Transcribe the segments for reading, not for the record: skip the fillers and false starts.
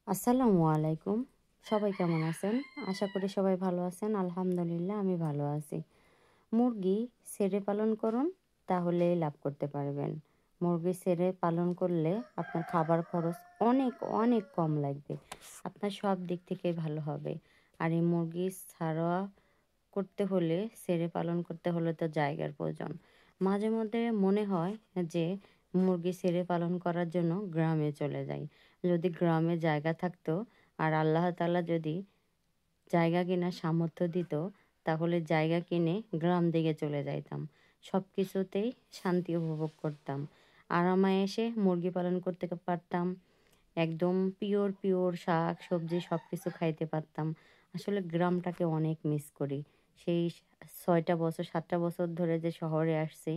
আসসালামু আলাইকুম। সবাই কেমন আছেন? আশা করি সবাই ভালো আছেন। আলহামদুলিল্লাহ আমি ভালো আছি। মুরগি ছেড়ে পালন করুন, তাহলেই লাভ করতে পারবেন। মুরগি ছেড়ে পালন করলে আপনার খাবার খরচ অনেক অনেক কম লাগবে। আপনার সব দিক থেকেই ভালো হবে। আর এই মুরগি ছাড়া করতে হলে, ছেড়ে পালন করতে হলে তো জায়গার প্রয়োজন। মাঝে মধ্যে মনে হয় যে মুরগি ছেড়ে পালন করার জন্য গ্রামে চলে যাই। যদি গ্রামে জায়গা থাকতো আর আল্লাহ তাআলা যদি জায়গা কেনার সামর্থ্য দিত, তাহলে জায়গা কিনে গ্রাম দিকে চলে যাইতাম। সব কিছুতেই শান্তি উপভোগ করতাম। আরাম-আয়েশে মুরগি পালন করতে পারতাম। একদম পিওর পিওর শাক সবজি সব কিছু খাইতে পারতাম। আসলে গ্রামটাকে অনেক মিস করি। সেই ৬টা বছর ৭টা বছর ধরে যে শহরে আসছি,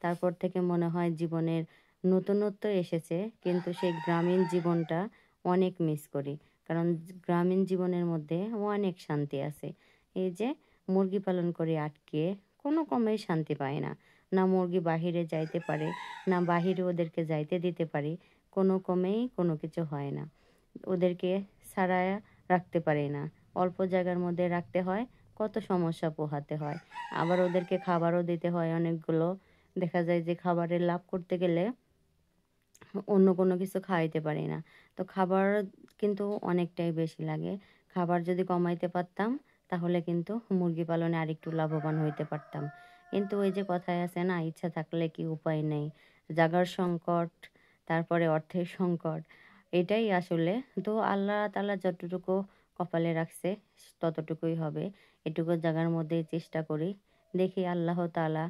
তারপর থেকে মনে হয় জীবনের নতুনত্ব এসেছে, কিন্তু সেই গ্রামীণ জীবনটা অনেক মিস করি। কারণ গ্রামীণ জীবনের মধ্যে অনেক শান্তি আছে। এই যে মুরগি পালন করে আটকে কোনো ক্রমেই শান্তি পায় না। না মুরগি বাহিরে যাইতে পারে, না বাহিরে ওদেরকে যাইতে দিতে পারি। কোনো ক্রমেই কোনো কিছু হয় না। ওদেরকে ছাড়ায়া রাখতে পারি না। অল্প জায়গার মধ্যে রাখতে হয়, কত সমস্যা পোহাতে হয়। আবার ওদেরকে খাবারও দিতে হয় অনেকগুলো। দেখা যায় যে খাবারের লাভ করতে গেলে অন্য কোনো কিছু খাওয়াইতে পারি না। তো খাবার কিন্তু অনেকটাই বেশি লাগে। খাবার যদি কমাইতে পারতাম, তাহলে কিন্তু মুরগি পালনে আরেকটু লাভবান হইতে পারতাম। কিন্তু ওই যে কথায় আছে না, ইচ্ছা থাকলে কি উপায় নেই। জাগার সংকট, তারপরে অর্থের সংকট। এটাই আসলে। তো আল্লাহ তাআলা যতটুকু কপালে রাখছে ততটুকুই হবে। এটুকু জাগার মধ্যেই চেষ্টা করি। দেখি আল্লাহ তাআলা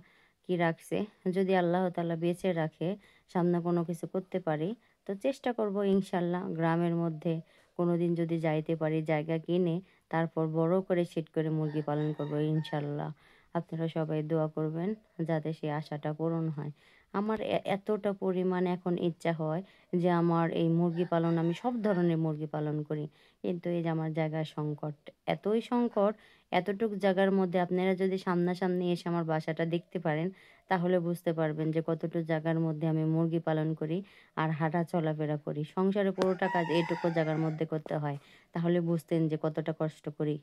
কি রাখছে। যদি আল্লাহ তাআলা বেঁচে রাখে, সামনে কোনো কিছু করতে পারি, তো চেষ্টা করব ইনশাল্লাহ গ্রামের মধ্যে কোনোদিন যদি যাইতে পারি জায়গা কিনে, তারপর বড় করে সেট করে মুরগি পালন করব ইনশাল্লাহ। আপনারা সবাই দোয়া করবেন যাতে সেই আশাটা পূরণ হয়। আমার এতটা পরিমাণ এখন ইচ্ছা হয় যে আমার এই মুরগি পালন, আমি সব ধরনের মুরগি পালন করি। কিন্তু এই যে আমার জায়গার সংকট, এতই সংকট, এতটুক জায়গার মধ্যে আপনারা যদি সামনাসামনি এসে আমার বাসাটা দেখতে পারেন, তাহলে বুঝতে পারবেন যে কতটুকু জায়গার মধ্যে আমি মুরগি পালন করি আর হাঁটা চলাফেরা করি। সংসারে পুরোটা কাজ এইটুকু জায়গার মধ্যে করতে হয়। তাহলে বুঝতেন যে কতটা কষ্ট করি।